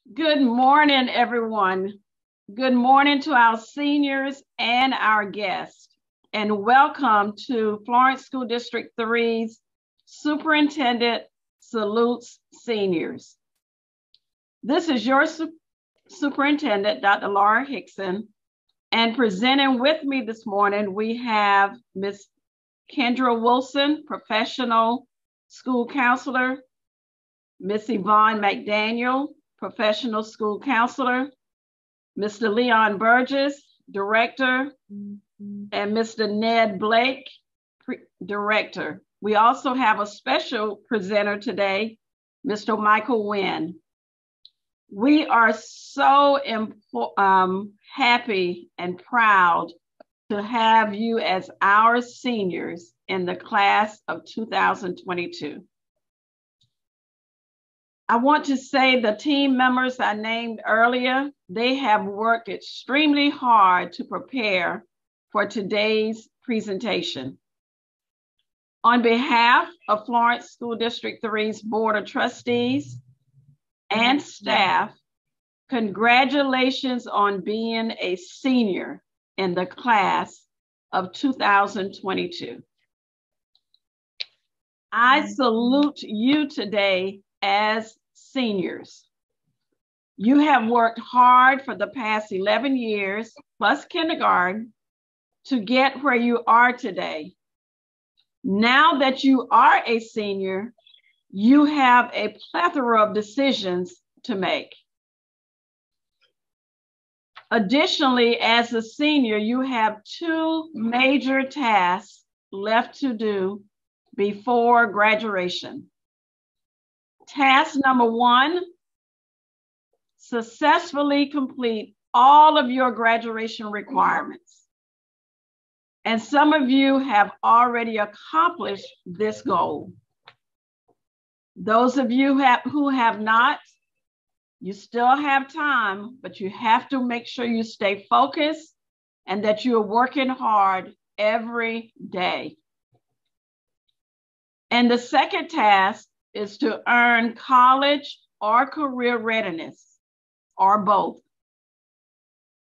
Good morning, everyone. Good morning to our seniors and our guests, and welcome to Florence School District 3's Superintendent Salutes Seniors. This is your Superintendent, Dr. Laura Hickson, and presenting with me this morning, we have Ms. Kendra Wilson, Professional School Counselor, Ms. Yvonne McDaniel, Professional School Counselor, Mr. Leon Burgess, Director, and Mr. Ned Blake, Director. We also have a special presenter today, Mr. Mychal Wynn. We are so happy and proud to have you as our seniors in the class of 2022. I want to say the team members I named earlier, they have worked extremely hard to prepare for today's presentation. On behalf of Florence School District 3's Board of Trustees and staff, congratulations on being a senior in the class of 2022. I salute you today as seniors. You have worked hard for the past 11 years, plus kindergarten, to get where you are today. Now that you are a senior, you have a plethora of decisions to make. Additionally, as a senior, you have two major tasks left to do before graduation. Task number one, successfully complete all of your graduation requirements. And some of you have already accomplished this goal. Those of you who have not, you still have time, but you have to make sure you stay focused and that you are working hard every day. And the second task is to earn college or career readiness, or both.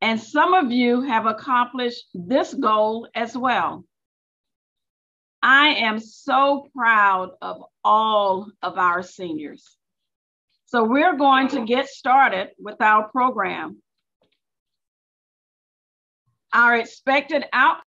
And some of you have accomplished this goal as well. I am so proud of all of our seniors. So we're going to get started with our program. Our expected outcome.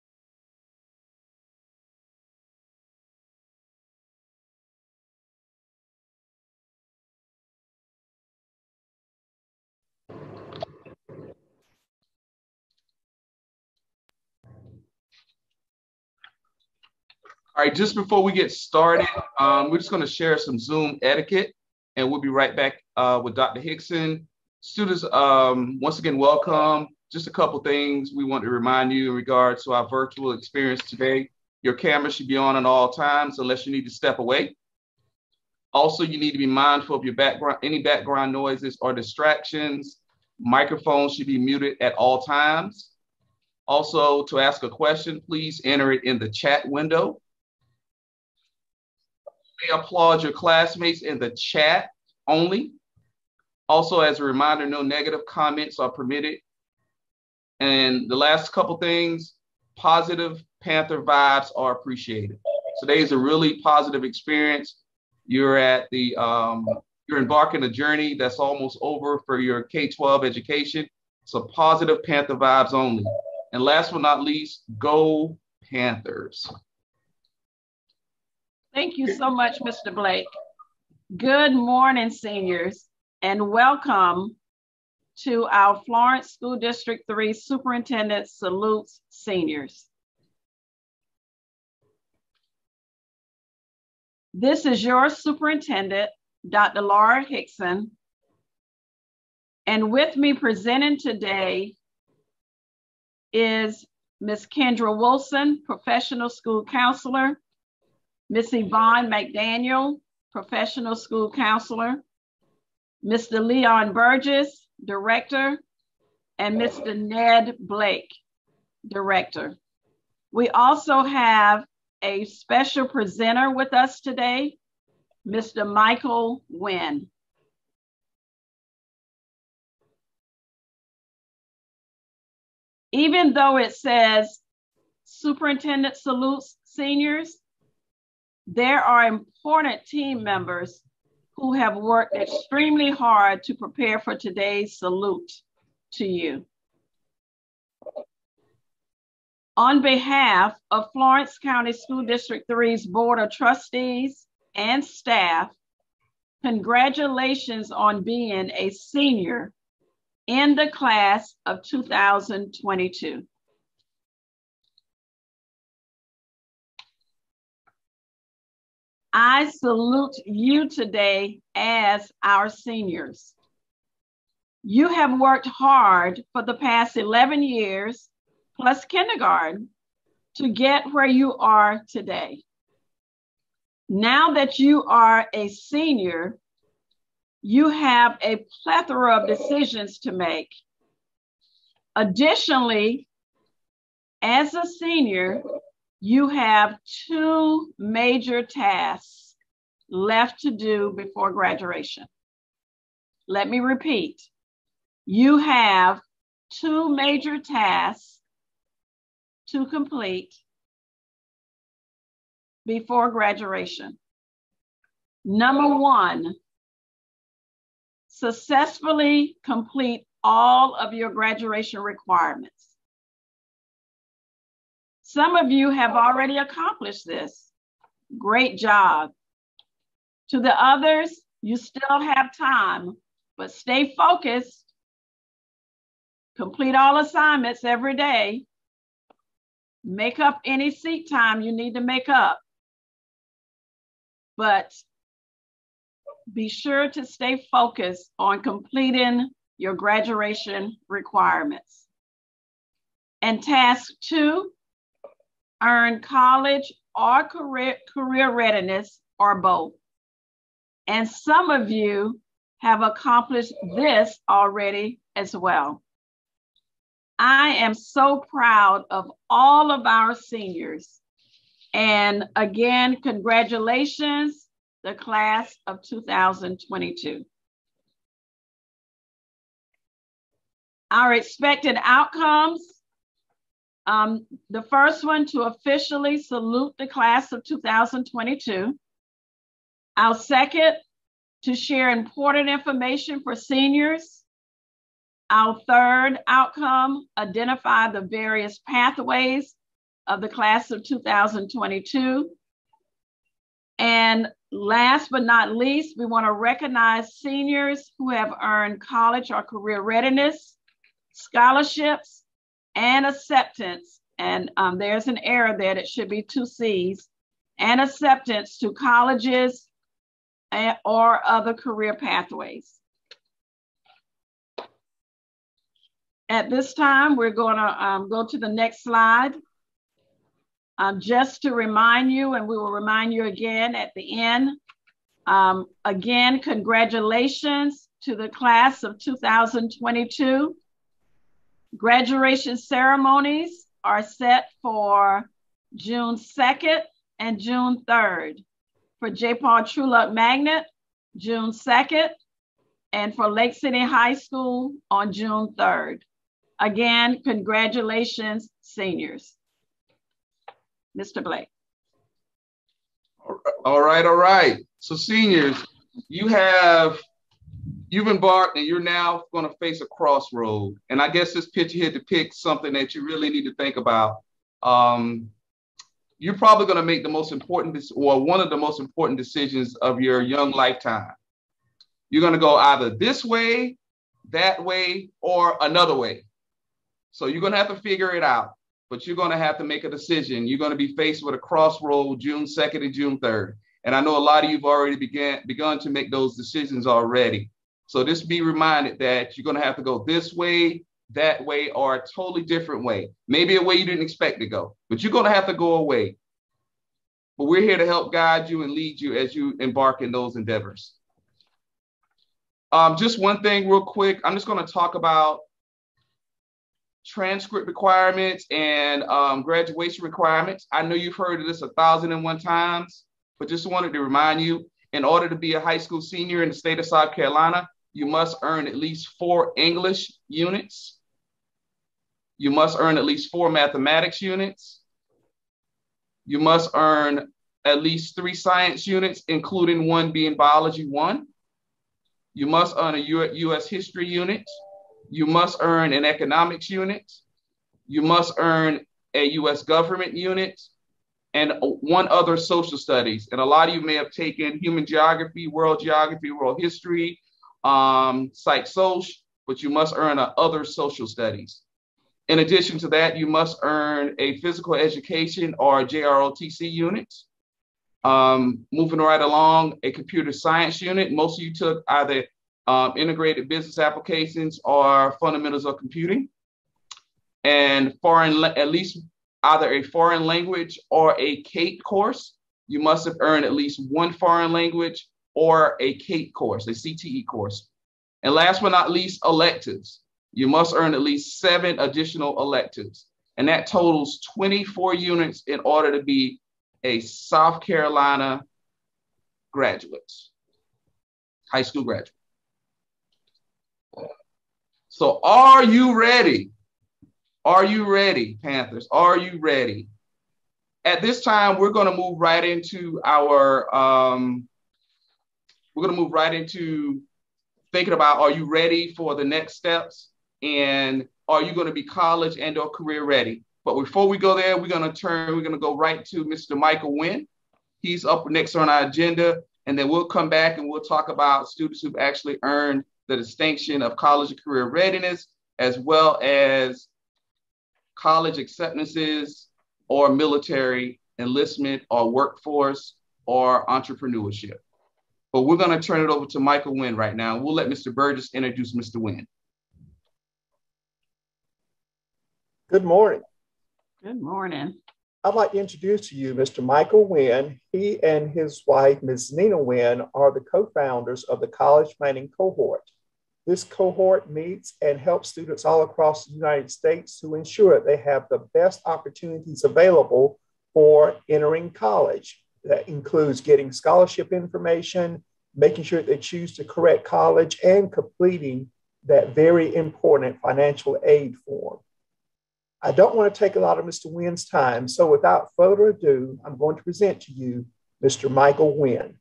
All right, just before we get started, we're just going to share some Zoom etiquette, and we'll be right back with Dr. Hickson. Students, once again, welcome. Just a couple things we want to remind you in regards to our virtual experience today. Your camera should be on at all times unless you need to step away. Also, you need to be mindful of your background, any background noises or distractions. Microphones should be muted at all times. Also, to ask a question, please enter it in the chat window. You may applaud your classmates in the chat only. Also, as a reminder, no negative comments are permitted. And the last couple things, positive Panther vibes are appreciated. Today is a really positive experience. You're at the, you're embarking a journey that's almost over for your K-12 education. So positive Panther vibes only. And last but not least, go Panthers. Thank you so much, Mr. Blake. Good morning, seniors, and welcome to our Florence School District 3 Superintendent Salutes Seniors. This is your Superintendent, Dr. Laura Hickson, and with me presenting today is Ms. Kendra Wilson, Professional School Counselor, Ms. Yvonne McDaniel, Professional School Counselor, Mr. Leon Burgess, Director, and Mr. Ned Blake, Director. We also have a special presenter with us today, Mr. Mychal Wynn. Even though it says Superintendent salutes seniors, there are important team members who have worked extremely hard to prepare for today's salute to you. On behalf of Florence County School District 3's Board of Trustees and staff, congratulations on being a senior in the class of 2022. I salute you today as our seniors. You have worked hard for the past 11 years, plus kindergarten, to get where you are today. Now that you are a senior, you have a plethora of decisions to make. Additionally, as a senior, you have 2 major tasks left to do before graduation. Let me repeat. You have 2 major tasks to complete before graduation. Number 1, successfully complete all of your graduation requirements. Some of you have already accomplished this. Great job. To the others, you still have time, but stay focused. Complete all assignments every day. Make up any seat time you need to make up. But be sure to stay focused on completing your graduation requirements. And task 2, earn college or career readiness or both. And some of you have accomplished this already as well. I am so proud of all of our seniors. And again, congratulations, the class of 2022. Our expected outcomes. The first one, to officially salute the class of 2022. Our second, to share important information for seniors. Our third outcome, identify the various pathways of the class of 2022. And last but not least, we want to recognize seniors who have earned college or career readiness, scholarships, and acceptance. And there's an error there, that should be 2 C's, and acceptance to colleges or other career pathways. At this time, we're going to go to the next slide. Just to remind you, and we will remind you again at the end. Again, congratulations to the class of 2022. Graduation ceremonies are set for June 2nd and June 3rd. For J. Paul Truluck Magnet, June 2nd, and for Lake City High School on June 3rd. Again, congratulations, seniors. Mr. Blake. All right. So seniors, you've embarked and you're now going to face a crossroad. And I guess this picture here depicts something that you really need to think about. You're probably going to make the most important, or one of the most important decisions of your young lifetime. You're going to go either this way, that way, or another way. So you're going to have to figure it out, but you're going to have to make a decision. You're going to be faced with a crossroad June 2nd and June 3rd. And I know a lot of you've already begun to make those decisions already. So just be reminded that you're going to have to go this way, that way, or a totally different way. Maybe a way you didn't expect to go, but you're going to have to go away. But we're here to help guide you and lead you as you embark in those endeavors. Just one thing real quick. I'm just going to talk about transcript requirements and graduation requirements. I know you've heard of this 1,001 times, but just wanted to remind you, in order to be a high school senior in the state of South Carolina, you must earn at least 4 English units. You must earn at least 4 mathematics units. You must earn at least 3 science units, including 1 being biology 1. You must earn a U.S. history unit. You must earn an economics unit. You must earn a U.S. government unit and 1 other social studies. And a lot of you may have taken human geography, world history, psych social, but you must earn other social studies. In addition to that, you must earn a physical education or JROTC unit. Moving right along, a computer science unit. Most of you took either integrated business applications or fundamentals of computing. And at least either a foreign language or a CATE course. You must have earned at least 1 foreign language or a CATE course, a CTE course. And last but not least, electives. You must earn at least 7 additional electives. And that totals 24 units in order to be a South Carolina graduate, high school graduate. So are you ready? Are you ready, Panthers? Are you ready? At this time, we're going to move right into thinking about, are you ready for the next steps? And are you going to be college and or career ready? But before we go there, we're going to go right to Mr. Mychal Wynn. He's up next on our agenda. And then we'll come back and we'll talk about students who've actually earned the distinction of college and career readiness, as well as college acceptances or military enlistment or workforce or entrepreneurship. But we're going to turn it over to Mychal Wynn right now. We'll let Mr. Burgess introduce Mr. Wynn. Good morning. Good morning. I'd like to introduce to you Mr. Mychal Wynn. He and his wife, Ms. Nina Wynn, are the co-founders of the College Planning Cohort. This cohort meets and helps students all across the United States to ensure that they have the best opportunities available for entering college. That includes getting scholarship information, making sure that they choose the correct college, and completing that very important financial aid form. I don't want to take a lot of Mr. Wynn's time, so without further ado, I'm going to present to you Mr. Mychal Wynn.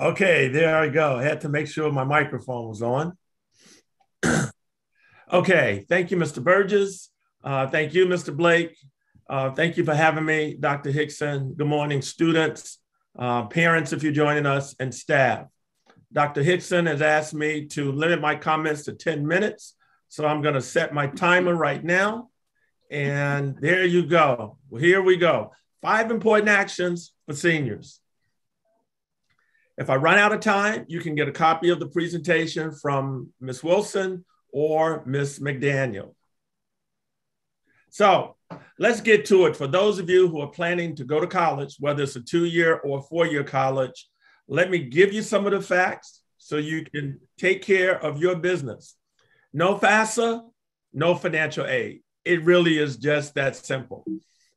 Okay, there I go. I had to make sure my microphone was on. Okay, thank you, Mr. Burgess. Thank you, Mr. Blake. Thank you for having me, Dr. Hickson. Good morning, students, parents, if you're joining us, and staff. Dr. Hickson has asked me to limit my comments to 10 minutes, so I'm gonna set my timer right now. And there you go. Well, here we go. 5 important actions for seniors. If I run out of time, you can get a copy of the presentation from Ms. Wilson or Ms. McDaniel. So let's get to it. For those of you who are planning to go to college, whether it's a 2-year or 4-year college, let me give you some of the facts so you can take care of your business. No FAFSA, no financial aid. It really is just that simple.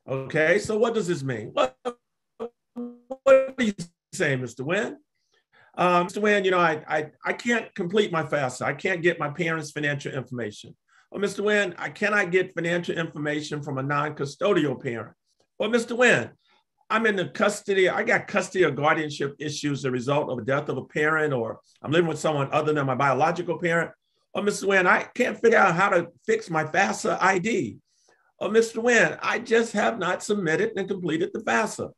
Okay, so what does this mean? What are you saying, Mr. Wynn? Mr. Wynn, you know, I can't complete my FAFSA. I can't get my parents' financial information. Or Mr. Wynn, I cannot get financial information from a non-custodial parent. Or Mr. Wynn, I'm in the custody, I got custody or guardianship issues as a result of the death of a parent, or I'm living with someone other than my biological parent. Or Mr. Wynn, I can't figure out how to fix my FAFSA ID. Or Mr. Wynn, I just have not submitted and completed the FAFSA.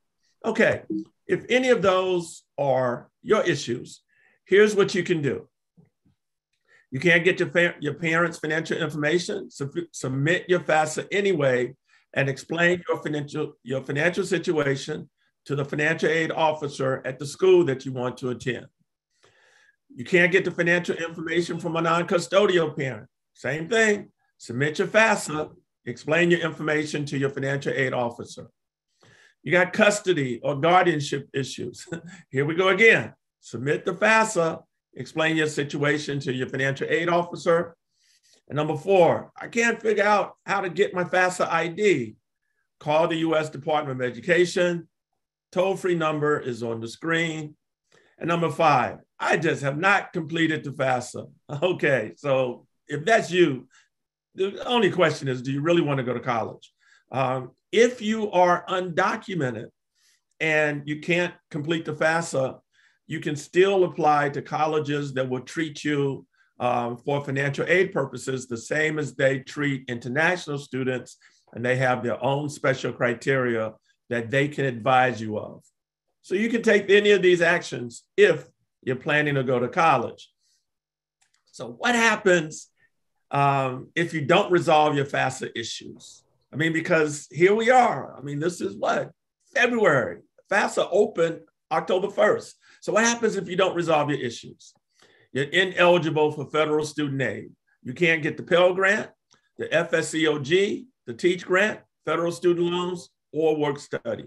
Okay, if any of those are your issues, here's what you can do. You can't get your parents' financial information, submit your FAFSA anyway, and explain your financial situation to the financial aid officer at the school that you want to attend. You can't get the financial information from a non-custodial parent. Same thing, submit your FAFSA, explain your information to your financial aid officer. You got custody or guardianship issues. Here we go again. Submit the FAFSA, explain your situation to your financial aid officer. And number 4, I can't figure out how to get my FAFSA ID. Call the U.S. Department of Education. Toll-free number is on the screen. And number 5, I just have not completed the FAFSA. Okay, so if that's you, the only question is, do you really want to go to college? If you are undocumented and you can't complete the FAFSA, you can still apply to colleges that will treat you for financial aid purposes the same as they treat international students, and they have their own special criteria that they can advise you of. So you can take any of these actions if you're planning to go to college. So what happens if you don't resolve your FAFSA issues? I mean, because here we are. I mean, this is what? February. FAFSA opened October 1st. So what happens if you don't resolve your issues? You're ineligible for federal student aid. You can't get the Pell Grant, the FSCOG, the Teach Grant, federal student loans, or work study.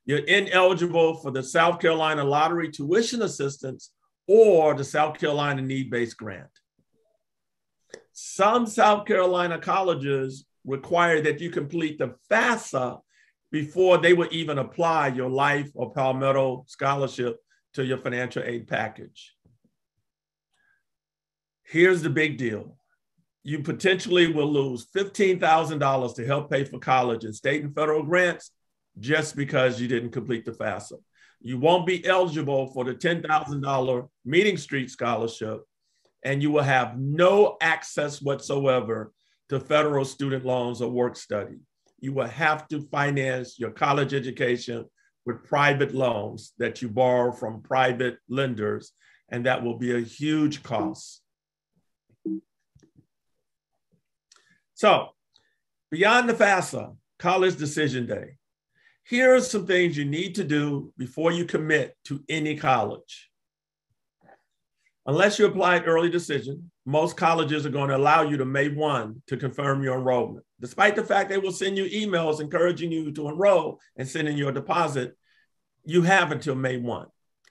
You're ineligible for the South Carolina Lottery tuition assistance or the South Carolina need-based grant. Some South Carolina colleges require that you complete the FAFSA before they would even apply your life or Palmetto scholarship to your financial aid package. Here's the big deal. You potentially will lose $15,000 to help pay for college and state and federal grants just because you didn't complete the FAFSA. You won't be eligible for the $10,000 Meeting Street Scholarship, and you will have no access whatsoever to federal student loans or work study. You will have to finance your college education with private loans that you borrow from private lenders, and that will be a huge cost. So, beyond the FAFSA, college decision day. Here are some things you need to do before you commit to any college. Unless you applied early decision, most colleges are going to allow you to May 1 to confirm your enrollment. Despite the fact they will send you emails encouraging you to enroll and send in your deposit, you have until May 1.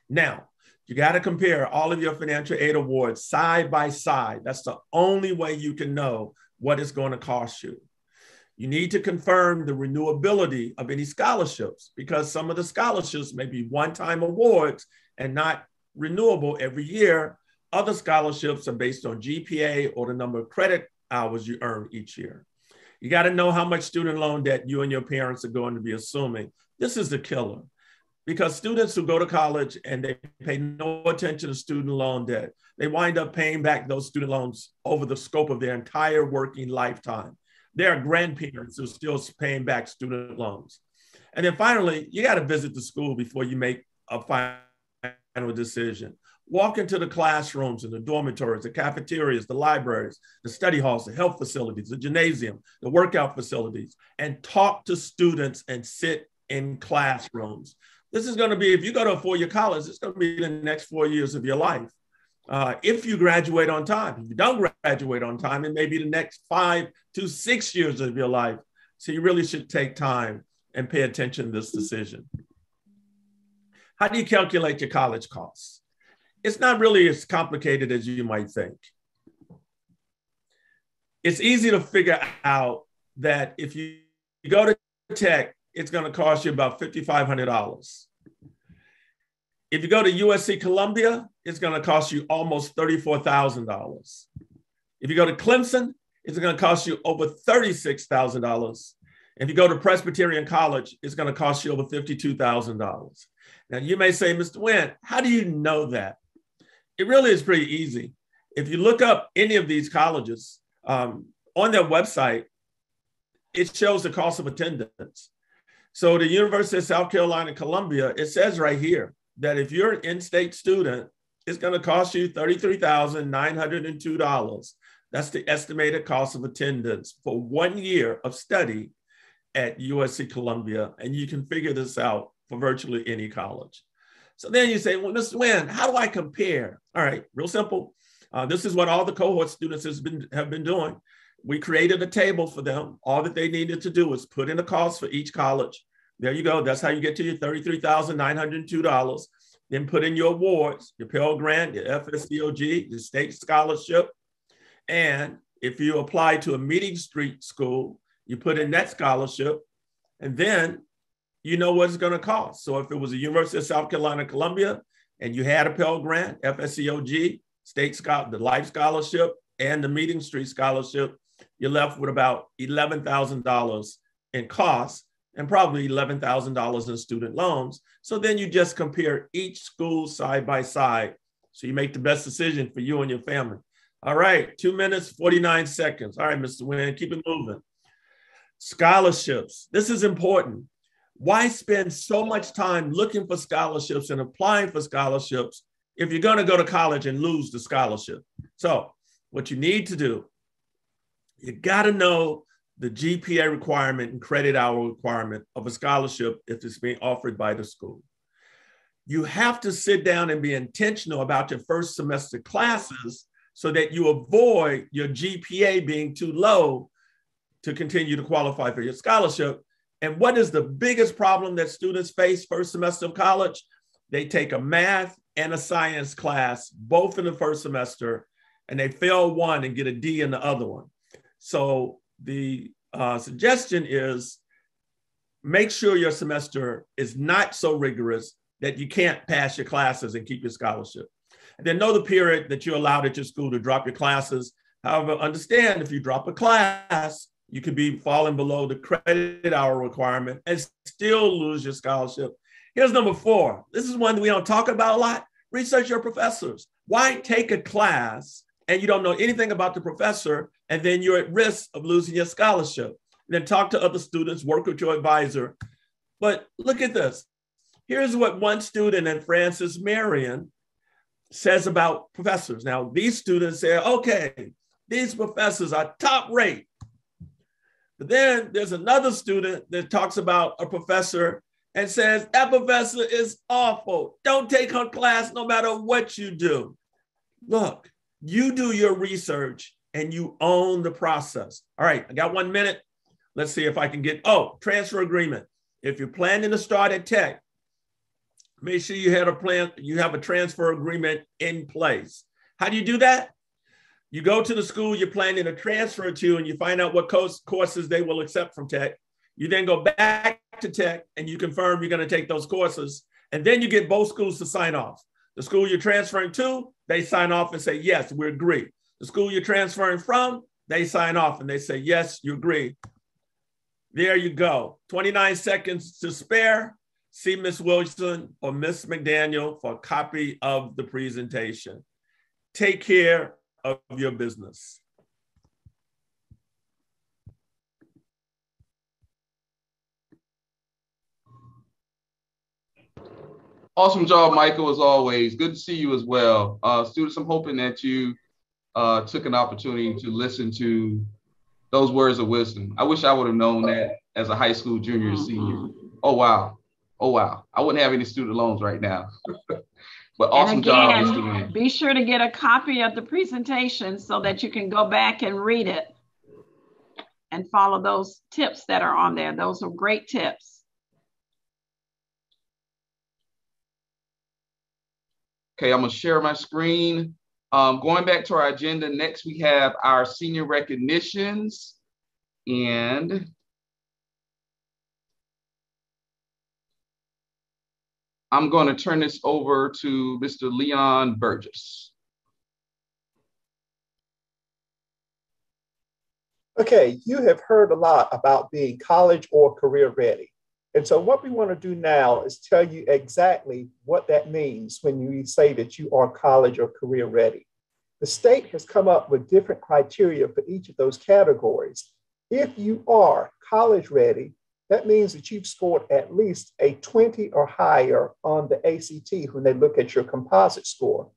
Now, you got to compare all of your financial aid awards side by side. That's the only way you can know what it's going to cost you. You need to confirm the renewability of any scholarships, because some of the scholarships may be one-time awards and not renewable every year. Other scholarships are based on GPA or the number of credit hours you earn each year. You got to know how much student loan debt you and your parents are going to be assuming. This is the killer, because students who go to college and they pay no attention to student loan debt, they wind up paying back those student loans over the scope of their entire working lifetime. There are grandparents who are still paying back student loans. And then finally, you got to visit the school before you make a final decision. Walk into the classrooms and the dormitories, the cafeterias, the libraries, the study halls, the health facilities, the gymnasium, the workout facilities, and talk to students and sit in classrooms. This is going to be, if you go to a four-year college, it's going to be the next 4 years of your life. If you graduate on time. If you don't graduate on time, it may be the next 5 to 6 years of your life. So you really should take time and pay attention to this decision. How do you calculate your college costs? It's not really as complicated as you might think. It's easy to figure out that if you go to tech, it's going to cost you about $5,500. If you go to USC Columbia, it's going to cost you almost $34,000. If you go to Clemson, it's going to cost you over $36,000. If you go to Presbyterian College, it's going to cost you over $52,000. Now, you may say, Mr. Wynn, how do you know that? It really is pretty easy. If you look up any of these colleges on their website, it shows the cost of attendance. So the University of South Carolina, Columbia, it says right here that if you're an in-state student, it's going to cost you $33,902. That's the estimated cost of attendance for 1 year of study at USC Columbia. And you can figure this out for virtually any college. So then you say, well, Mr. Wynn, how do I compare? All right, real simple. This is what all the cohort students have been doing. We created a table for them. All that they needed to do was put in the cost for each college. There you go. That's how you get to your $33,902. Then put in your awards, your Pell Grant, your FSCOG, your state scholarship. And If you apply to a Meeting Street school, you put in that scholarship, and then you know what it's going to cost. So if it was a University of South Carolina, Columbia, and you had a Pell Grant, FSCOG, the Life Scholarship, and the Meeting Street Scholarship, you're left with about $11,000 in costs and probably $11,000 in student loans. So then you just compare each school side by side. So you make the best decision for you and your family. All right, 2 minutes, 49 seconds. All right, Mr. Nguyen, keep it moving. Scholarships, this is important. Why spend so much time looking for scholarships and applying for scholarships if you're gonna go to college and lose the scholarship? So what you need to do, you gotta know the GPA requirement and credit hour requirement of a scholarship if it's being offered by the school. You have to sit down and be intentional about your first semester classes so that you avoid your GPA being too low to continue to qualify for your scholarship. And what is the biggest problem that students face first semester of college? They take a math and a science class, both in the first semester, and they fail one and get a D in the other one. So the suggestion is make sure your semester is not so rigorous that you can't pass your classes and keep your scholarship. And then know the period that you're allowed at your school to drop your classes. However, understand if you drop a class, you could be falling below the credit hour requirement and still lose your scholarship. Here's number 4. This is one that we don't talk about a lot. Research your professors. Why take a class and you don't know anything about the professor, and then you're at risk of losing your scholarship? And then talk to other students, work with your advisor. But look at this. Here's what one student in Francis Marion says about professors. Now, these students say, okay, these professors are top rate. But then there's another student that talks about a professor and says, that professor is awful. Don't take her class no matter what you do. Look, you do your research and you own the process. All right, I got 1 minute. Let's see if I can get, transfer agreement. If you're planning to start at Tech, make sure you have a transfer agreement in place. How do you do that? You go to the school you're planning to transfer to and you find out what courses they will accept from Tech. You then go back to Tech and you confirm you're going to take those courses. And then you get both schools to sign off. The school you're transferring to, they sign off and say, yes, we agree. The school you're transferring from, they sign off and they say, yes, you agree. There you go. 29 seconds to spare. See Ms. Wilson or Ms. McDaniel for a copy of the presentation. Take care of your business. Awesome job, Mychal, as always. Good to see you as well. Students, I'm hoping that you took an opportunity to listen to those words of wisdom. I wish I would have known that as a high school junior or senior. Oh, wow. Oh, wow. I wouldn't have any student loans right now. But awesome job, Mr. Nguyen. Be sure to get a copy of the presentation so that you can go back and read it and follow those tips that are on there. Those are great tips. Okay, I'm gonna share my screen. Going back to our agenda, next we have our senior recognitions, and I'm going to turn this over to Mr. Leon Burgess. Okay, you have heard a lot about being college or career ready. And so what we want to do now is tell you exactly what that means when you say that you are college or career ready. The state has come up with different criteria for each of those categories. If you are college ready, that means that you've scored at least a 20 or higher on the ACT when they look at your composite score.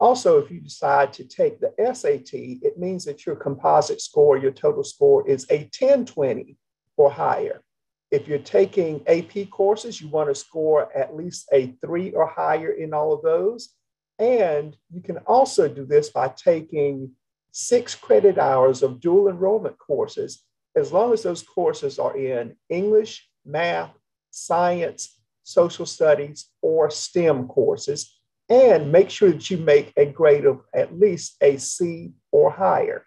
Also, if you decide to take the SAT, it means that your composite score, your total score is a 1020 or higher. If you're taking AP courses, you want to score at least a 3 or higher in all of those. And you can also do this by taking 6 credit hours of dual enrollment courses, as long as those courses are in English, math, science, social studies, or STEM courses, and make sure that you make a grade of at least a C or higher.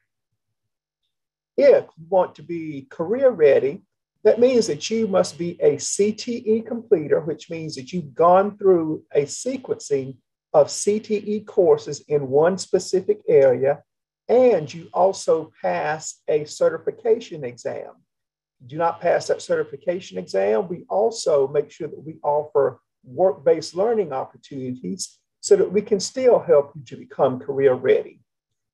If you want to be career ready, that means that you must be a CTE completer, which means that you've gone through a sequencing of CTE courses in one specific area, and you also pass a certification exam. If you do not pass that certification exam, we also make sure that we offer work-based learning opportunities so that we can still help you to become career ready.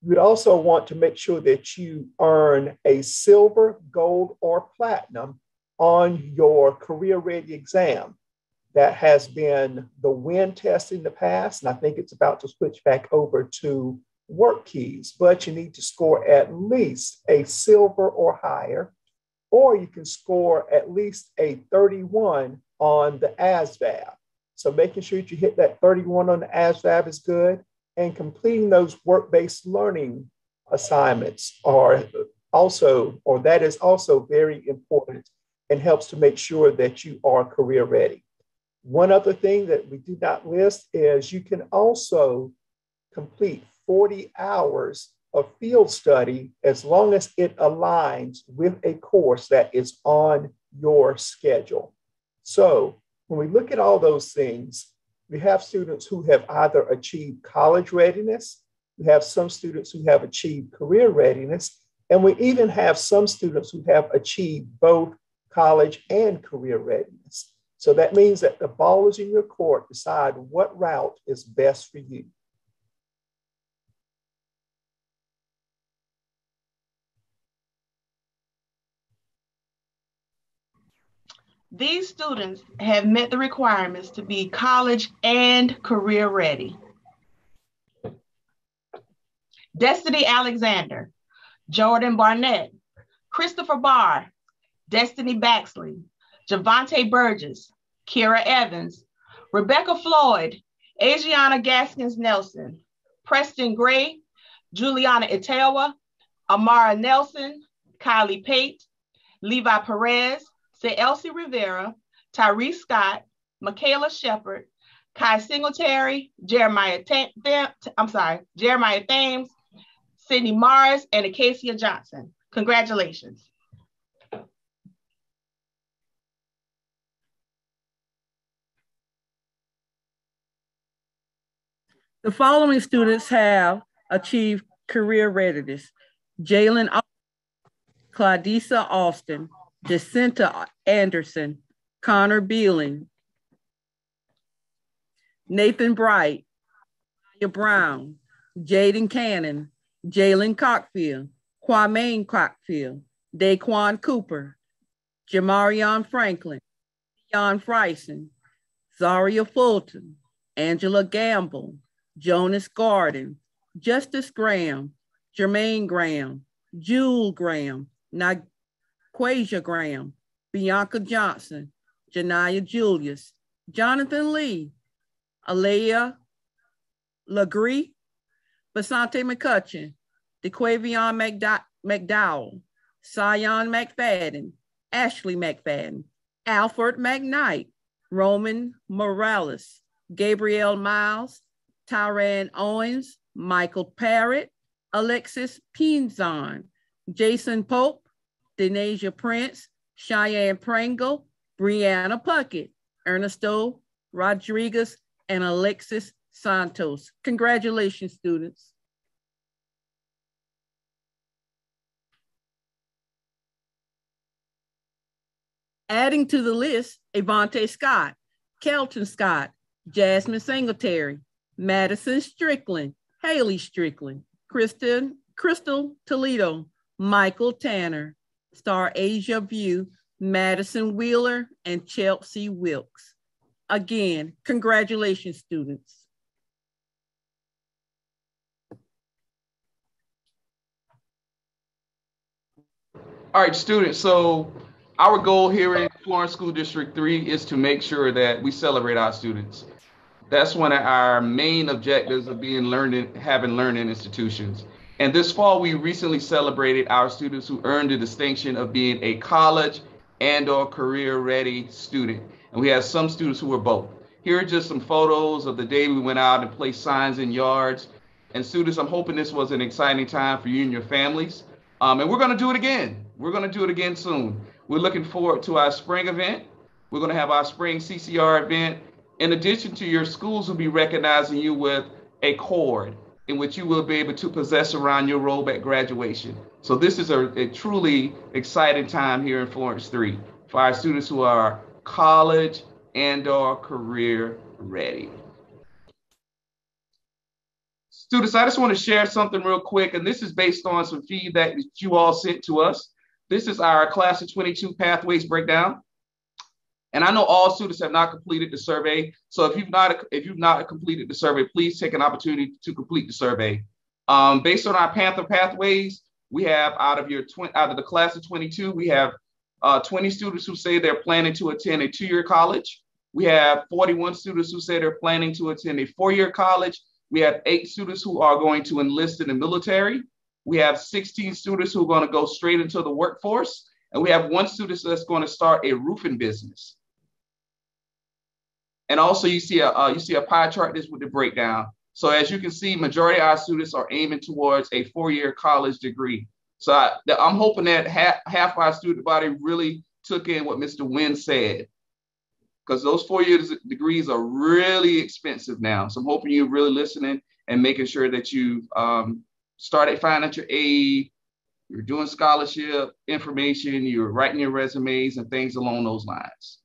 You'd also want to make sure that you earn a silver, gold, or platinum on your career ready exam. That has been the WIN test in the past, and I think it's about to switch back over to work keys, but you need to score at least a silver or higher, or you can score at least a 31 on the ASVAB. So making sure that you hit that 31 on the ASVAB is good, and completing those work-based learning assignments that is also very important and helps to make sure that you are career ready. One other thing that we do not list is you can also complete 40 hours of field study as long as it aligns with a course that is on your schedule. So when we look at all those things, we have students who have either achieved college readiness, we have some students who have achieved career readiness, and we even have some students who have achieved both college and career readiness. So that means that the ball is in your court. Decide what route is best for you. These students have met the requirements to be college and career ready. Destiny Alexander, Jordan Barnett, Christopher Barr, Destiny Baxley, Javante Burgess, Kira Evans, Rebecca Floyd, Adriana Gaskins Nelson, Preston Gray, Juliana Itawa, Amara Nelson, Kylie Pate, Levi Perez, Say Elsie Rivera, Tyree Scott, Michaela Shepard, Kai Singletary, Jeremiah Thames, Sydney Morris, and Acacia Johnson. Congratulations. The following students have achieved career readiness: Jalen Claudisa Austin, Jacinta Anderson, Connor Beeling, Nathan Bright, Maya Brown, Jaden Cannon, Jalen Cockfield, Kwame Cockfield, Daquan Cooper, Jamarion Franklin, Dion Fryson, Zaria Fulton, Angela Gamble, Jonas Garden, Justice Graham, Jermaine Graham, Jewel Graham, Naquasia Graham, Bianca Johnson, Janiyah Julius, Jonathan Lee, Alea Legree, Basante McCutcheon, DeQuavion McDowell, Sion McFadden, Ashley McFadden, Alfred McKnight, Roman Morales, Gabrielle Miles, Tyran Owens, Michael Parrott, Alexis Pinzon, Jason Pope, Denasia Prince, Cheyenne Pringle, Brianna Puckett, Ernesto Rodriguez, and Alexis Santos. Congratulations, students. Adding to the list, Avante Scott, Kelton Scott, Jasmine Singletary, Madison Strickland, Haley Strickland, Crystal Toledo, Michael Tanner, Star Asia View, Madison Wheeler, and Chelsea Wilkes. Again, congratulations, students. All right, students, so our goal here in Florence School District 3 is to make sure that we celebrate our students. That's one of our main objectives of having learning institutions. And this fall, we recently celebrated our students who earned the distinction of being a college and/or career-ready student. And we have some students who were both. Here are just some photos of the day we went out and placed signs in yards. And students, I'm hoping this was an exciting time for you and your families. And we're going to do it again. We're going to do it again soon. We're looking forward to our spring event. We're going to have our spring CCR event. In addition to, your schools will be recognizing you with a cord in which you will be able to possess around your robe at graduation. So this is a truly exciting time here in Florence 3 for our students who are college and/or career ready. Students, I just want to share something real quick, and this is based on some feedback that you all sent to us. This is our class of 22 pathways breakdown. And I know all students have not completed the survey. So if you've not completed the survey, please take an opportunity to complete the survey. Based on our Panther pathways, we have out of the class of 22, we have 20 students who say they're planning to attend a 2-year college. We have 41 students who say they're planning to attend a 4-year college. We have 8 students who are going to enlist in the military. We have 16 students who are going to go straight into the workforce. And we have 1 student that's going to start a roofing business. And also you see a pie chart this with the breakdown. So as you can see, majority of our students are aiming towards a 4-year college degree. So I'm hoping that half our student body really took in what Mr. Nguyen said, because those 4-year degrees are really expensive now. So I'm hoping you're really listening and making sure that you started financial aid, you're doing scholarship information, you're writing your resumes and things along those lines.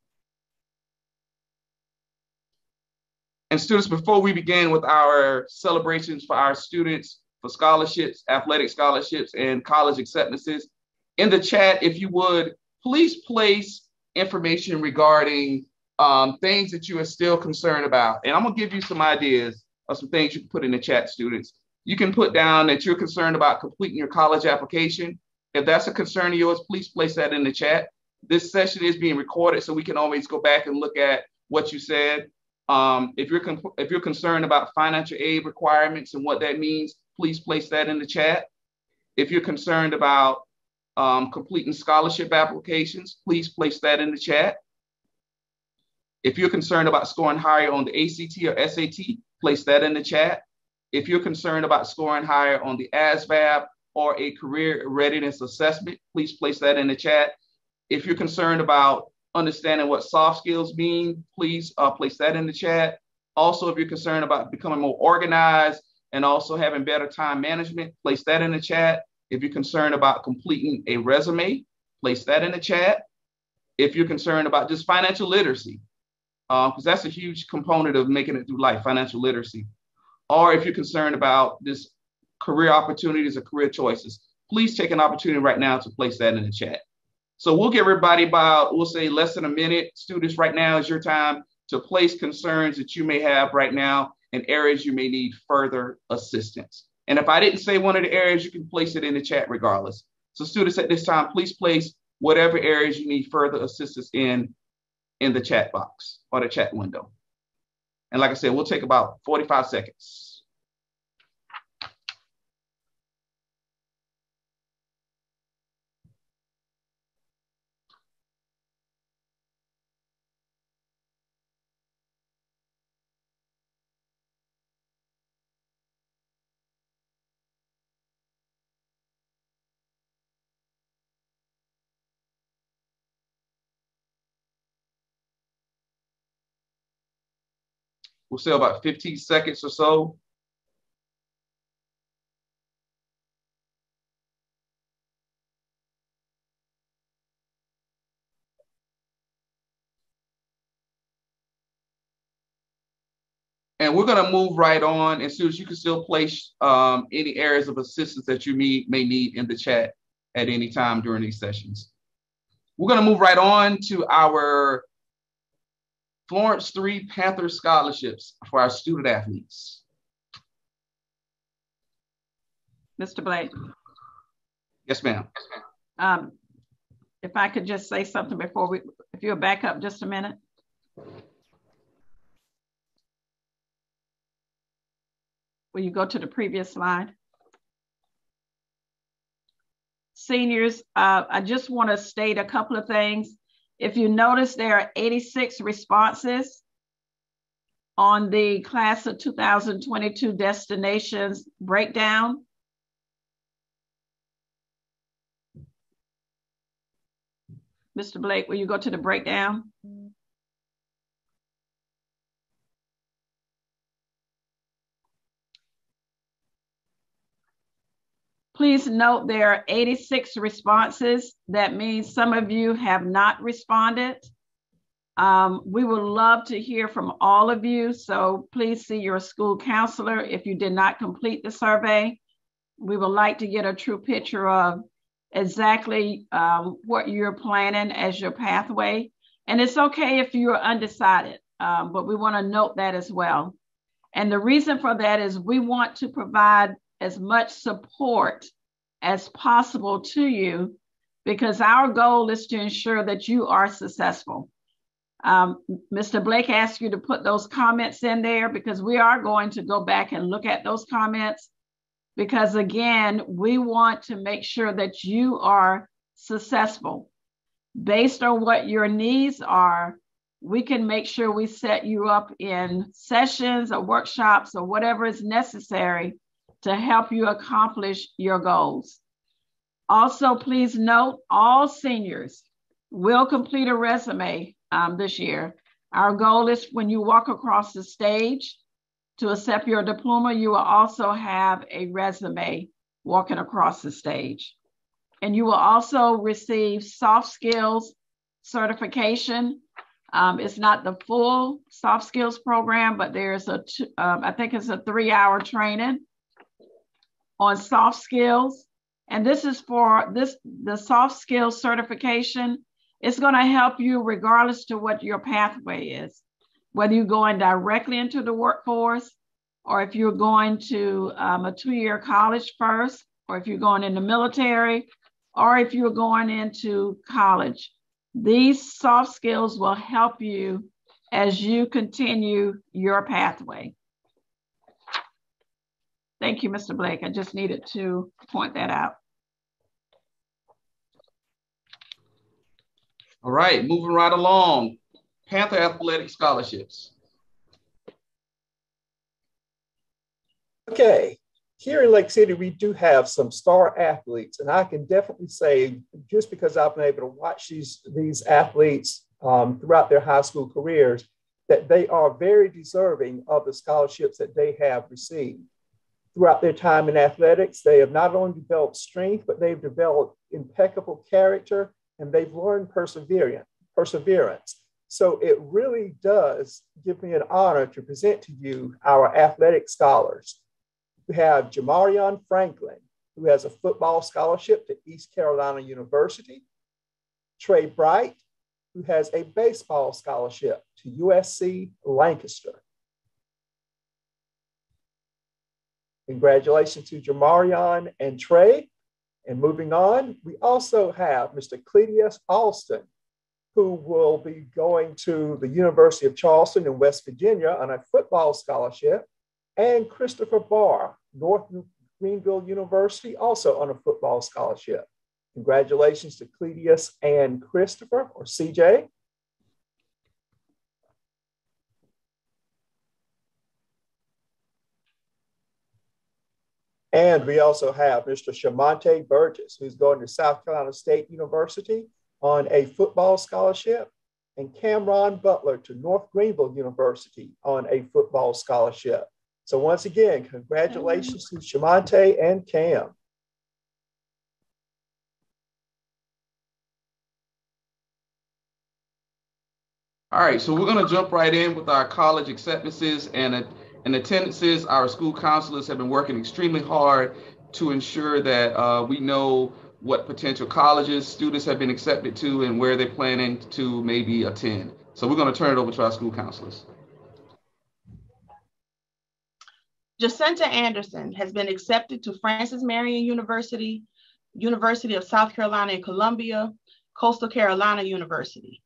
And students, before we begin with our celebrations for our students, for scholarships, athletic scholarships, and college acceptances, in the chat, if you would, please place information regarding things that you are still concerned about. And I'm gonna give you some ideas of some things you can put in the chat, students. You can put down that you're concerned about completing your college application. If that's a concern of yours, please place that in the chat. This session is being recorded, so we can always go back and look at what you said. If you're concerned about financial aid requirements and what that means, please place that in the chat. If you're concerned about completing scholarship applications, please place that in the chat. If you're concerned about scoring higher on the ACT or SAT, place that in the chat. If you're concerned about scoring higher on the ASVAB or a career readiness assessment, please place that in the chat. If you're concerned about understanding what soft skills mean, please place that in the chat. Also, if you're concerned about becoming more organized and also having better time management, place that in the chat. If you're concerned about completing a resume, place that in the chat. If you're concerned about just financial literacy, because that's a huge component of making it through life, financial literacy. Or if you're concerned about just career opportunities or career choices, please take an opportunity right now to place that in the chat. So we'll give everybody about, we'll say less than a minute. Students, right now is your time to place concerns that you may have right now and areas you may need further assistance. And if I didn't say one of the areas, you can place it in the chat regardless. So students, at this time, please place whatever areas you need further assistance in the chat box or the chat window. And like I said, we'll take about 45 seconds. We'll say about 15 seconds or so. And we're going to move right on. And students, you can still place any areas of assistance that you may need in the chat at any time during these sessions. We're going to move right on to our Florence 3 Panther scholarships for our student athletes. Mr. Blake. Yes, ma'am. If I could just say something before if you'll back up just a minute. Will you go to the previous slide? Seniors, I just want to state a couple of things. If you notice, there are 86 responses on the class of 2022 destinations breakdown. Mr. Blake, will you go to the breakdown? Please note there are 86 responses. That means some of you have not responded. We would love to hear from all of you, so please see your school counselor if you did not complete the survey. We would like to get a true picture of exactly what you're planning as your pathway. And it's okay if you're undecided, but we want to note that as well. And the reason for that is we want to provide as much support as possible to you, because our goal is to ensure that you are successful. Mr. Blake asked you to put those comments in there because we are going to go back and look at those comments, because again, we want to make sure that you are successful. Based on what your needs are, we can make sure we set you up in sessions or workshops or whatever is necessary to help you accomplish your goals. Also, please note all seniors will complete a resume this year. Our goal is when you walk across the stage to accept your diploma, you will also have a resume walking across the stage. And you will also receive soft skills certification. It's not the full soft skills program, but there's I think it's a 3-hour training on soft skills. And this is for the soft skills certification. It's going to help you regardless to what your pathway is, whether you're going directly into the workforce, or if you're going to a 2-year college first, or if you're going in the military, or if you're going into college. These soft skills will help you as you continue your pathway. Thank you, Mr. Blake. I just needed to point that out. All right, moving right along. Panther athletic scholarships. Okay, here in Lake City, we do have some star athletes, and I can definitely say, just because I've been able to watch these athletes throughout their high school careers, that they are very deserving of the scholarships that they have received. Throughout their time in athletics, they have not only developed strength, but they've developed impeccable character, and they've learned perseverance. So it really does give me an honor to present to you our athletic scholars. We have Jamarion Franklin, who has a football scholarship to East Carolina University. Trey Bright, who has a baseball scholarship to USC Lancaster. Congratulations to Jamarion and Trey. And moving on, we also have Mr. Cledius Alston, who will be going to the University of Charleston in West Virginia on a football scholarship, and Christopher Barr, North Greenville University, also on a football scholarship. Congratulations to Cledius and Christopher, or CJ. And we also have Mr. Shamonte Burgess, who's going to South Carolina State University on a football scholarship, and Cameron Butler to North Greenville University on a football scholarship. So once again, congratulations to Shamonte and Cam. All right, so we're going to jump right in with our college acceptances and attendances. Our school counselors have been working extremely hard to ensure that we know what potential colleges students have been accepted to and where they're planning to maybe attend. So we're going to turn it over to our school counselors. Jacinta Anderson has been accepted to Francis Marion University, University of South Carolina and Columbia, Coastal Carolina University.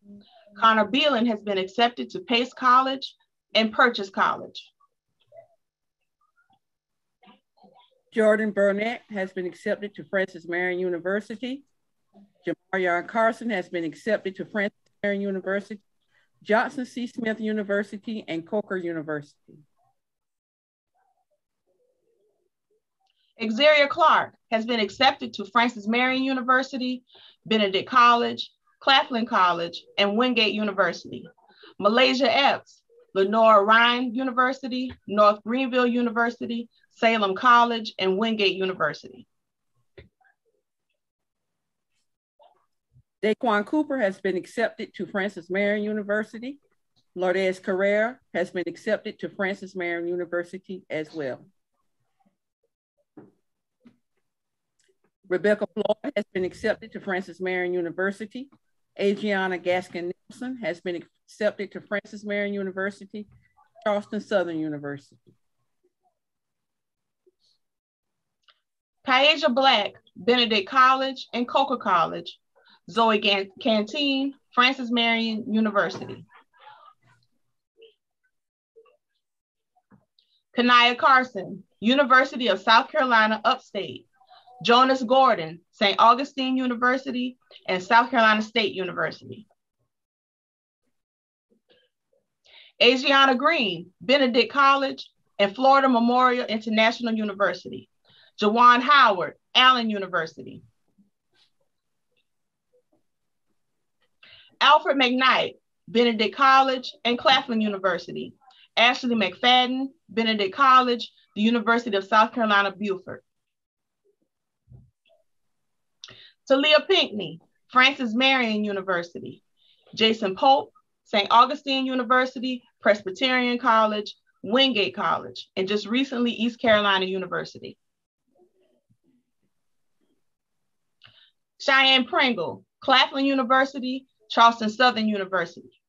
Connor Beelan has been accepted to Pace College and Purchase College. Jordan Burnett has been accepted to Francis Marion University. Jamarion Carson has been accepted to Francis Marion University, Johnson C. Smith University, and Coker University. Xavier Clark has been accepted to Francis Marion University, Benedict College, Claflin College, and Wingate University. Malaysia Epps, Lenore Ryan University, North Greenville University, Salem College, and Wingate University. Daquan Cooper has been accepted to Francis Marion University. Lourdes Carrera has been accepted to Francis Marion University as well. Rebecca Floyd has been accepted to Francis Marion University. Adriana Gaskin-Nelson has been accepted to Francis Marion University, Charleston Southern University. Kaeja Black, Benedict College and Coker College. Zoe Canteen, Francis Marion University. Kanaya Carson, University of South Carolina Upstate. Jonas Gordon, St. Augustine University and South Carolina State University. Asiana Green, Benedict College and Florida Memorial International University. Jawan Howard, Allen University. Alfred McKnight, Benedict College and Claflin University. Ashley McFadden, Benedict College, the University of South Carolina, Beaufort. Talia Pinckney, Francis Marion University. Jason Pope, St. Augustine University, Presbyterian College, Wingate College, and just recently East Carolina University. Cheyenne Pringle, Claflin University, Charleston Southern University.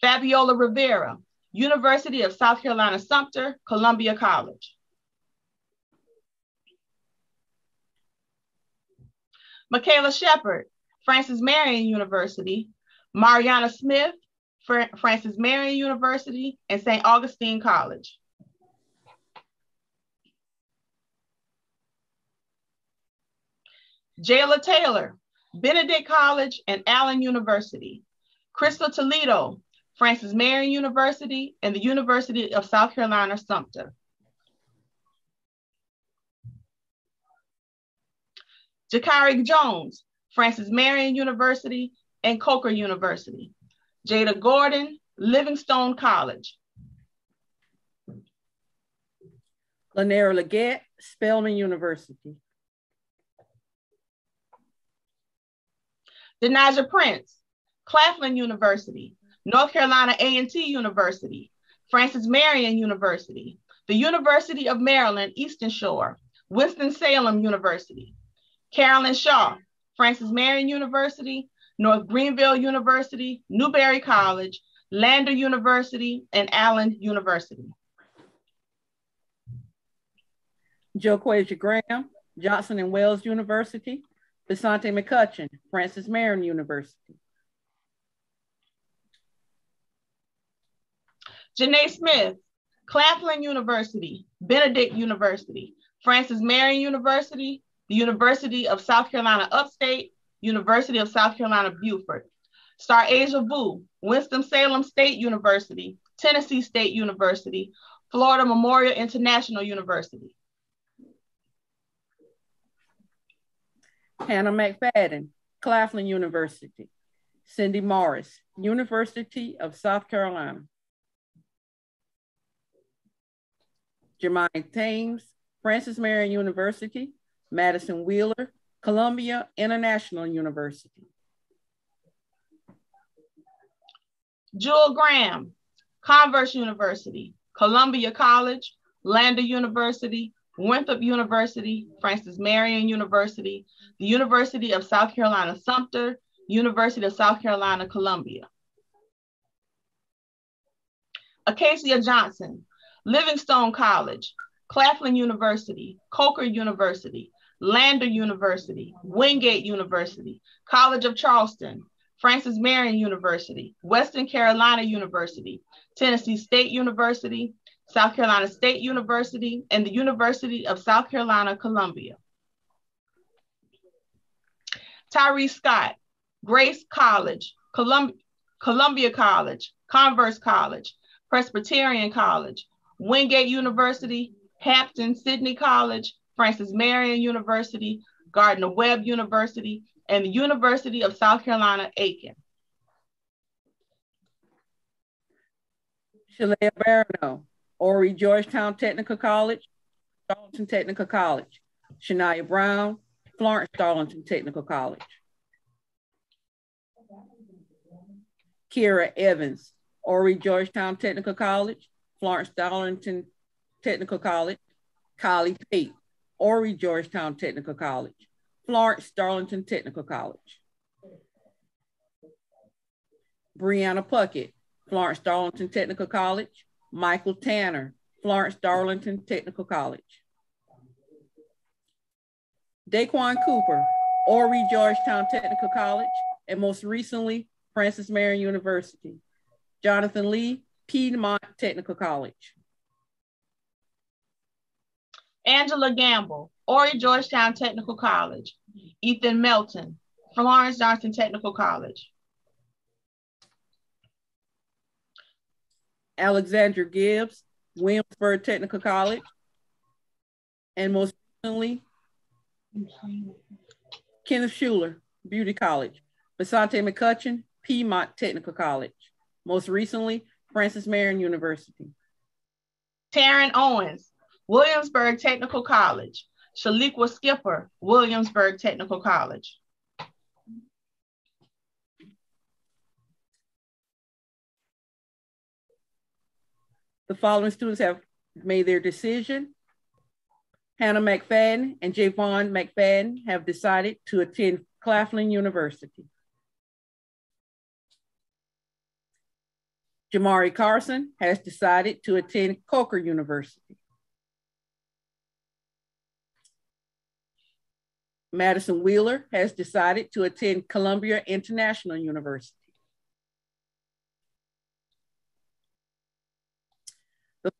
Fabiola Rivera, University of South Carolina Sumter, Columbia College. Michaela Shepard, Francis Marion University. Mariana Smith, Francis Marion University and St. Augustine College. Jayla Taylor, Benedict College and Allen University. Crystal Toledo, Francis Marion University and the University of South Carolina, Sumter. Jakari Jones, Francis Marion University and Coker University. Jada Gordon, Livingstone College. Lanera Leggett, Spelman University. Denaja Prince, Claflin University, North Carolina A&T University, Francis Marion University, the University of Maryland, Eastern Shore, Winston-Salem University. Carolyn Shaw, Francis Marion University, North Greenville University, Newberry College, Lander University, and Allen University. Joe Quasia Graham, Johnson and Wales University. Basante McCutcheon, Francis Marion University. Janae Smith, Claflin University, Benedict University, Francis Marion University, the University of South Carolina Upstate, University of South Carolina Beaufort. Star Asia Vu, Winston-Salem State University, Tennessee State University, Florida Memorial International University. Hannah McFadden, Claflin University. Cindy Morris, University of South Carolina. Jermaine Thames, Francis Marion University. Madison Wheeler, Columbia International University. Jewel Graham, Converse University, Columbia College, Lander University, Winthrop University, Francis Marion University, the University of South Carolina Sumter, University of South Carolina, Columbia. Acacia Johnson, Livingstone College, Claflin University, Coker University, Lander University, Wingate University, College of Charleston, Francis Marion University, Western Carolina University, Tennessee State University, South Carolina State University, and the University of South Carolina, Columbia. Tyree Scott, Grace College, Columbia College, Converse College, Presbyterian College, Wingate University, Hampton Sydney College, Francis Marion University, Gardner-Webb University, and the University of South Carolina, Aiken. Shalea Barano, Horry Georgetown Technical College, Darlington Technical College. Shania Brown, Florence Darlington Technical College. Kira Evans, Horry Georgetown Technical College, Florence Darlington Technical College. Kylie Pate, Horry Georgetown Technical College, Florence Darlington Technical College. Brianna Puckett, Florence Darlington Technical College. Michael Tanner, Florence Darlington Technical College. Daquan Cooper, Horry Georgetown Technical College, and most recently, Francis Marion University. Jonathan Lee, Piedmont Technical College. Angela Gamble, Horry Georgetown Technical College. Ethan Melton, Florence Darlington Technical College. Alexandra Gibbs, Williamsburg Technical College. And most recently, Kenneth Schuler, Beauty College. Basante McCutcheon, Piedmont Technical College. Most recently, Francis Marion University. Taryn Owens, Williamsburg Technical College. Shaliqua Skipper, Williamsburg Technical College. The following students have made their decision. Hannah McFadden and Javon McFadden have decided to attend Claflin University. Jamari Carson has decided to attend Coker University. Madison Wheeler has decided to attend Columbia International University. The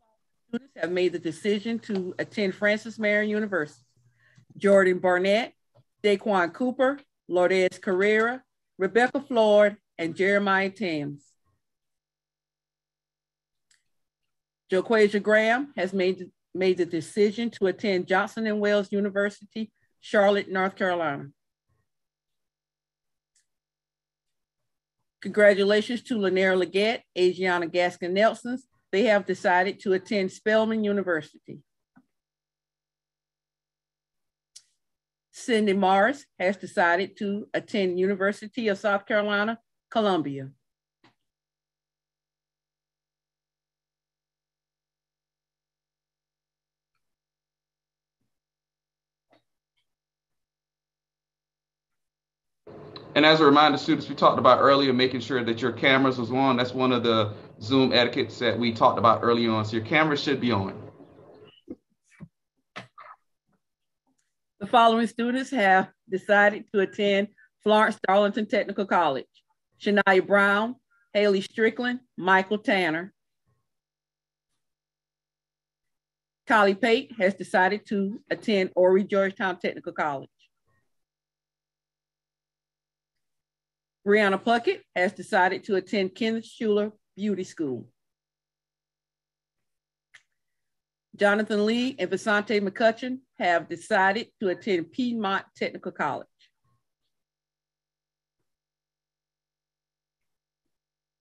students have made the decision to attend Francis Marion University. Jordan Barnett, Daquan Cooper, Lourdes Carrera, Rebecca Floyd, and Jeremiah Thames. Joquasia Graham has made the decision to attend Johnson & Wales University, Charlotte, North Carolina. Congratulations to Lanier Leggett, Adriana Gaskin-Nelsons. They have decided to attend Spelman University. Cindy Morris has decided to attend University of South Carolina, Columbia. And as a reminder, students, we talked about earlier, making sure that your cameras was on. That's one of the Zoom etiquettes that we talked about early on. So your camera should be on. The following students have decided to attend Florence Darlington Technical College. Shania Brown, Haley Strickland, Michael Tanner. Kylie Pate has decided to attend Horry Georgetown Technical College. Brianna Puckett has decided to attend Kenneth Schuler Beauty School. Jonathan Lee and Basante McCutcheon have decided to attend Piedmont Technical College.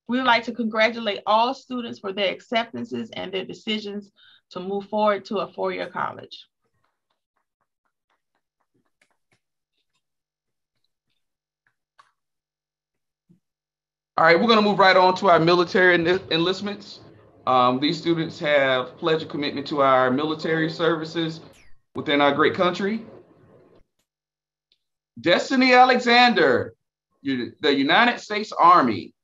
We would like to congratulate all students for their acceptances and their decisions to move forward to a four-year college. All right, we're going to move right on to our military enlistments. These students have pledged a commitment to our military services within our great country. Destiny Alexander, the United States Army.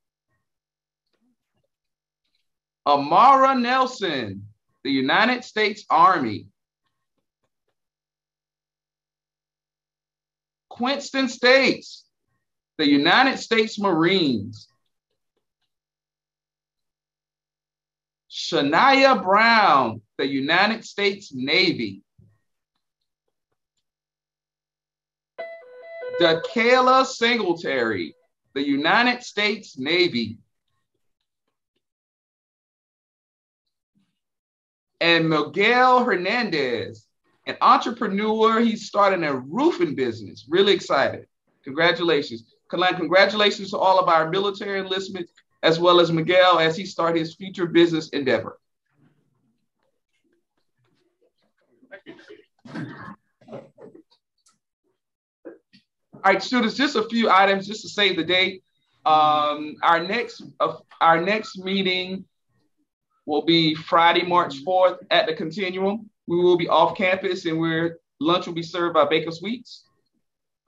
Amara Nelson, the United States Army. Quinston States, the United States Marines. Shania Brown, the United States Navy. DeKayla Singletary, the United States Navy. And Miguel Hernandez, an entrepreneur. He's starting a roofing business. Really excited. Congratulations. Kalan, congratulations to all of our military enlistments, as well as Miguel as he starts his future business endeavor. All right, students, just a few items just to save the date. Our next meeting will be Friday, March 4th at the Continuum. We will be off campus and lunch will be served by Baker Sweets.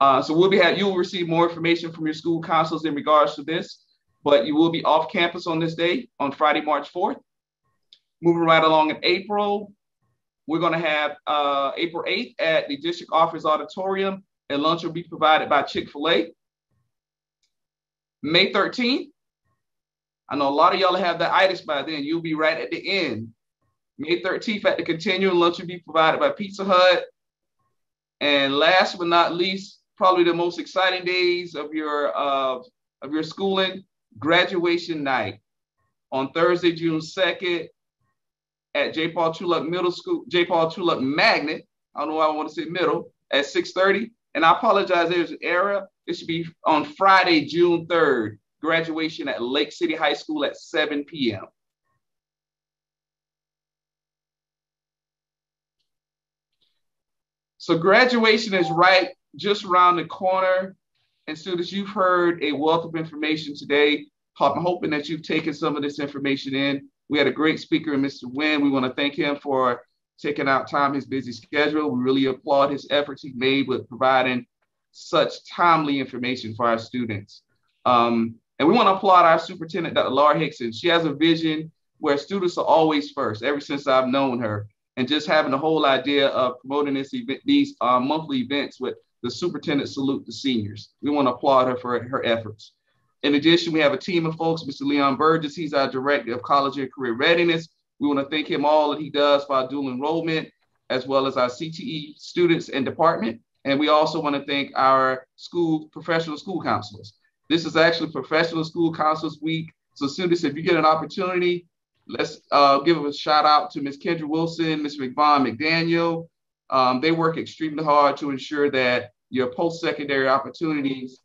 So you will receive more information from your school counselors in regards to this, but you will be off campus on this day, on Friday, March 4th. Moving right along in April, we're going to have April 8th at the District Office Auditorium, and lunch will be provided by Chick-fil-A. May 13th, I know a lot of y'all have the itis by then. You'll be right at the end. May 13th at the Continuum, lunch will be provided by Pizza Hut. And last but not least, probably the most exciting days of your schooling, graduation night on Thursday, June 2nd at J. Paul Truluck Middle School, J. Paul Truluck Magnet. I don't know why I want to say middle, at 6:30. And I apologize, there's an error. It should be on Friday, June 3rd, graduation at Lake City High School at 7 p.m. So graduation is just around the corner. And students, you've heard a wealth of information today. I'm hoping that you've taken some of this information in. We had a great speaker in Mr. Nguyen. We want to thank him for taking out time, his busy schedule. We really applaud his efforts he made with providing such timely information for our students. And we want to applaud our superintendent, Dr. Laura Hickson. She has a vision where students are always first, ever since I've known her. And just having the whole idea of promoting these monthly events with the Superintendent Salute to Seniors. We want to applaud her for her efforts. In addition, we have a team of folks, Mr. Leon Burgess, he's our Director of College and Career Readiness. We want to thank him all that he does for our dual enrollment, as well as our CTE students and department. And we also want to thank our professional school counselors. This is actually Professional School Counselors Week. So students, if you get an opportunity, let's give a shout out to Ms. Kendra Wilson, Ms. McVaughn McDaniel. They work extremely hard to ensure that your post-secondary opportunities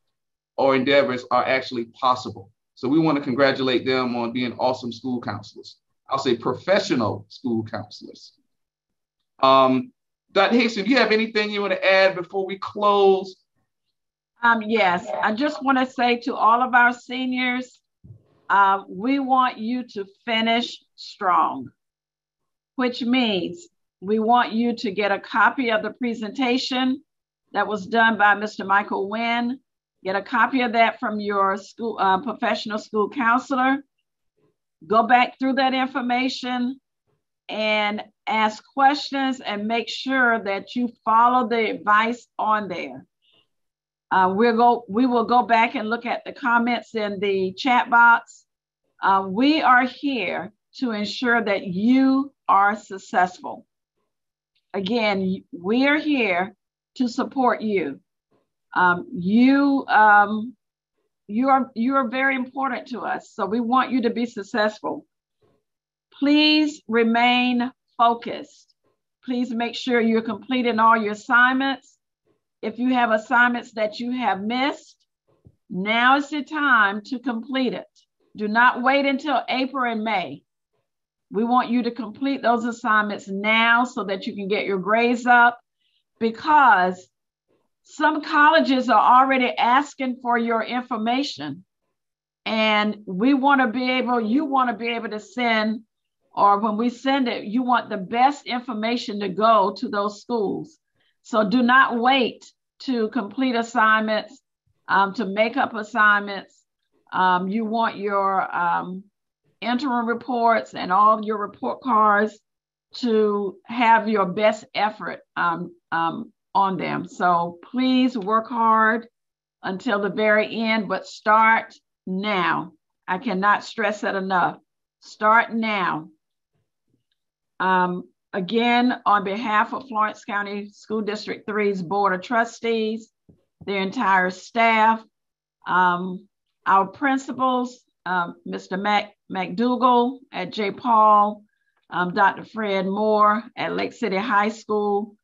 or endeavors are actually possible. So we want to congratulate them on being awesome school counselors. I'll say professional school counselors. Dr. Hickson, do you have anything you want to add before we close? Yes, I just want to say to all of our seniors, we want you to finish strong, which means we want you to get a copy of the presentation that was done by Mr. Mychal Wynn. Get a copy of that from your school professional school counselor. Go back through that information and ask questions and make sure that you follow the advice on there. We will go back and look at the comments in the chat box. We are here to ensure that you are successful. Again, we are here to support you. You are very important to us, so we want you to be successful. Please remain focused. Please make sure you're completing all your assignments. If you have assignments that you have missed, now is the time to complete it. Do not wait until April and May. We want you to complete those assignments now so that you can get your grades up, because some colleges are already asking for your information, and you want to be able to send, or when we send it, you want the best information to go to those schools. So do not wait to complete assignments, to make up assignments. You want your interim reports and all your report cards to have your best effort on them. So please work hard until the very end, but start now. I cannot stress that enough. Start now. Again, on behalf of Florence County School District 3's Board of Trustees, their entire staff, our principals, Mr. McDougall at J. Paul, Dr. Fred Moore at Lake City High School.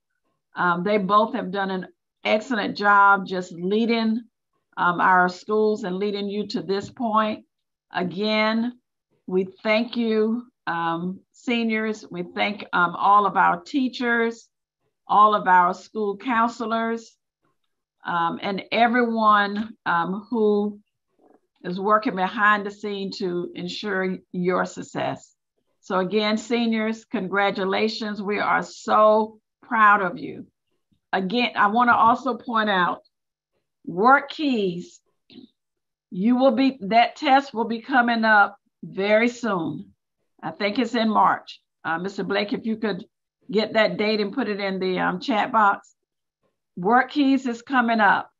They both have done an excellent job just leading our schools and leading you to this point. Again, we thank you, seniors. We thank all of our teachers, all of our school counselors, and everyone who is working behind the scene to ensure your success. So again, seniors, congratulations. We are so proud of you. Again, I want to also point out, work keys, that test will be coming up very soon. I think it's in March. Mr. Blake, if you could get that date and put it in the chat box. Work keys is coming up.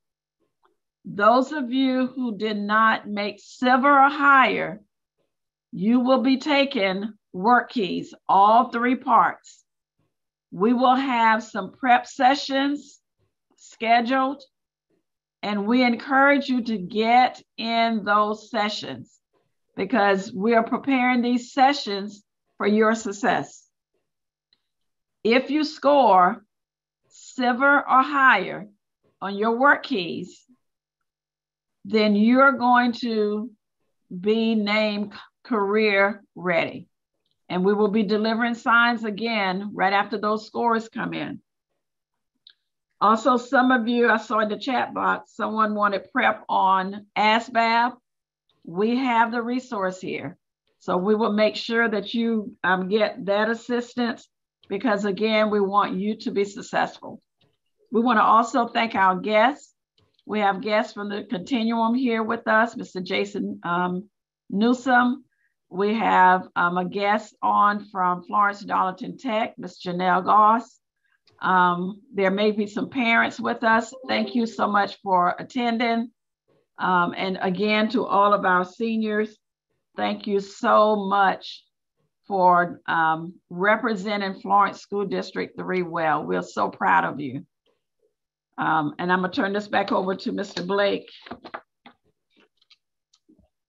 Those of you who did not make silver or higher, you will be taking work keys, all 3 parts. We will have some prep sessions scheduled, and we encourage you to get in those sessions because we are preparing these sessions for your success. If you score silver or higher on your work keys, then you're going to be named career ready. And we will be delivering signs again right after those scores come in. Also, some of you, I saw in the chat box, someone wanted prep on ASVAB. We have the resource here. So we will make sure that you get that assistance because again, we want you to be successful. We want to also thank our guests. We have guests from the continuum here with us, Mr. Jason Newsom. We have a guest on from Florence Darlington Tech, Ms. Janelle Goss. There may be some parents with us. Thank you so much for attending. And again, to all of our seniors, thank you so much for representing Florence School District 3 well. We're so proud of you. And I'm gonna turn this back over to Mr. Blake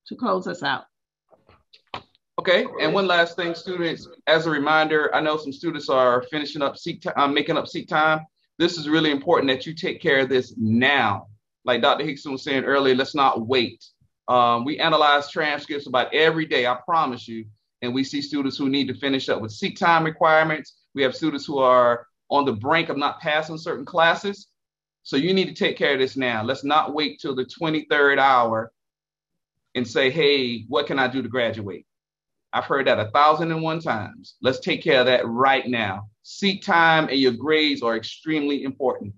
to close us out. Okay, and one last thing, students, as a reminder, I know some students are finishing up making up seat time. This is really important that you take care of this now. Like Dr. Hickson was saying earlier, let's not wait. We analyze transcripts about every day, I promise you, and we see students who need to finish up with seat time requirements. We have students who are on the brink of not passing certain classes. So you need to take care of this now. Let's not wait till the 23rd hour and say, hey, what can I do to graduate? I've heard that 1,001 times. Let's take care of that right now. Seat time and your grades are extremely important.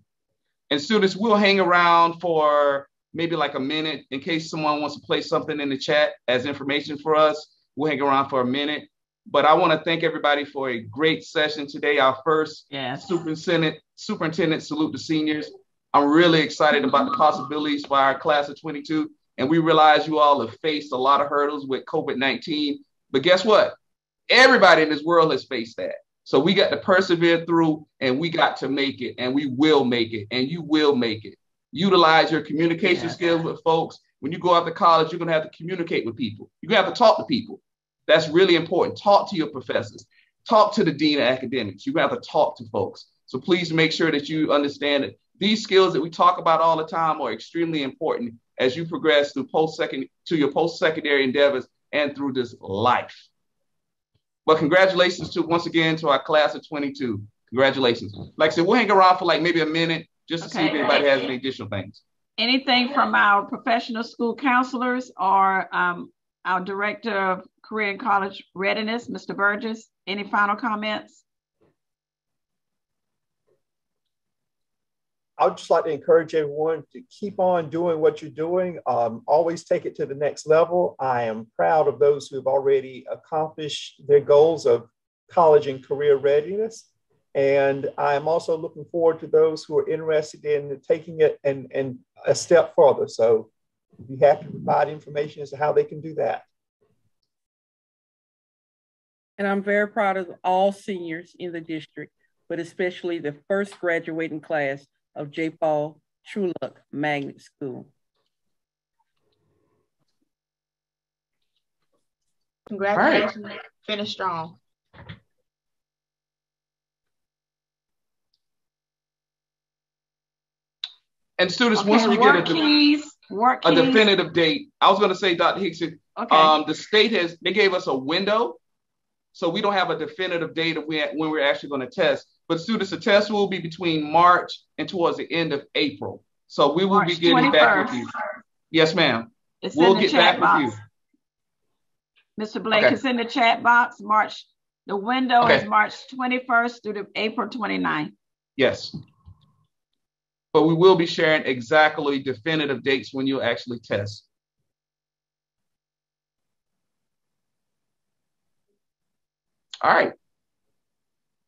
And students will hang around for maybe like a minute in case someone wants to place something in the chat as information for us. We'll hang around for a minute. But I want to thank everybody for a great session today. Our first superintendent salute to seniors. I'm really excited about the possibilities for our class of 22. And we realize you all have faced a lot of hurdles with COVID-19. But guess what? Everybody in this world has faced that. So we got to persevere through and we got to make it and we will make it and you will make it. Utilize your communication skills with folks. When you go out to college, you're going to have to communicate with people. You're going to have to talk to people. That's really important. Talk to your professors. Talk to the dean of academics. You're going to have to talk to folks. So please make sure that you understand that these skills that we talk about all the time are extremely important as you progress through your post-secondary endeavors and through this life. Well, congratulations once again to our class of 22. Congratulations. Like I said, we'll hang around for like maybe a minute just to see if anybody has any additional things. Anything from our professional school counselors or our Director of Career and College Readiness, Mr. Burgess? Any final comments? I would just like to encourage everyone to keep on doing what you're doing. Always take it to the next level. I am proud of those who have already accomplished their goals of college and career readiness. And I am also looking forward to those who are interested in taking it and a step further. So we'd be happy to provide information as to how they can do that. And I'm very proud of all seniors in the district, but especially the first graduating class of J. Paul Truluck Magnet School. Congratulations. Right. Finish strong. And students, once we get keys, Work a keys? definitive date. I was going to say, Dr. Hickson, Okay. the state they gave us a window, so we don't have a definitive date of when we're actually going to test. But students, the test will be between March and towards the end of April. So we will March be getting 21st. back with you. Yes, ma'am. We'll get back with you. Mr. Blake, Okay. it's in the chat box. The window Okay. is March 21st through to April 29th. Yes. But we will be sharing exactly definitive dates when you'll actually test. All right.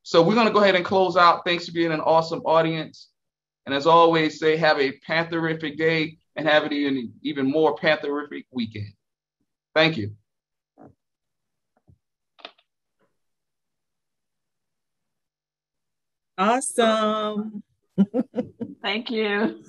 So we're going to go ahead and close out. Thanks for being an awesome audience. And as always, say have a Pantherific day and have an even more Pantherific weekend. Thank you. Awesome. Thank you.